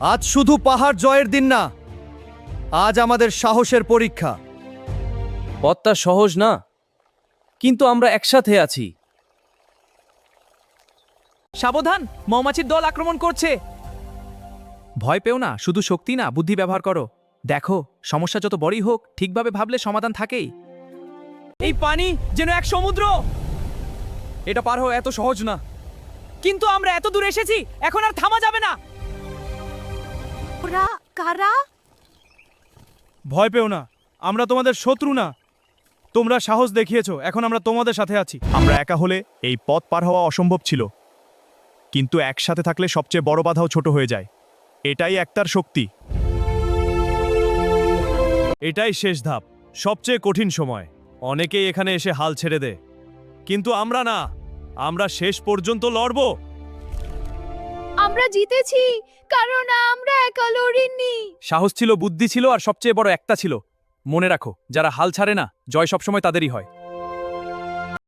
আজ শুধু পাহাড় জয়ের দিন না, আজ আমাদের সাহসের পরীক্ষা। পথটা সহজ না, কিন্তু আমরা একসাথে আছি। সাবধান, মৌমাছির দল আক্রমণ করছে। ভয় পেও না, শুধু শক্তি না, বুদ্ধি ব্যবহার করো। দেখো, সমস্যা যত বড়ই হোক, ঠিকভাবে ভাবলে সমাধান থাকেই। এই পানি যেন এক সমুদ্র। এটা পার হওয়া এত সহজ না, কিন্তু আমরা এত দূর এসেছি, এখন আর থামা যাবে না। ওরা কারা? ভয় পেও না, আমরা তোমাদের শত্রু না। তোমরা সাহস দেখিয়েছো, এখন আমরা তোমাদের সাথে আছি। আমরা একা হলে এই পথ পার হওয়া অসম্ভব ছিল, কিন্তু একসাথে থাকলে সবচেয়ে বড় বাধাও ছোট হয়ে যায়। এটাই একতার শক্তি। এটাই শেষ ধাপ, সবচেয়ে কঠিন সময়। অনেকেই এখানে এসে হাল ছেড়ে দেয়, কিন্তু আমরা না, আমরা শেষ পর্যন্ত লড়ব। আমরা জিতেছি, কারণ আমরা একা লড়িনি। সাহস ছিল, বুদ্ধি ছিল, আর সবচেয়ে বড় একটা ছিল। মনে রাখো, যারা হাল ছাড়ে না, জয় সবসময় তাদেরই হয়।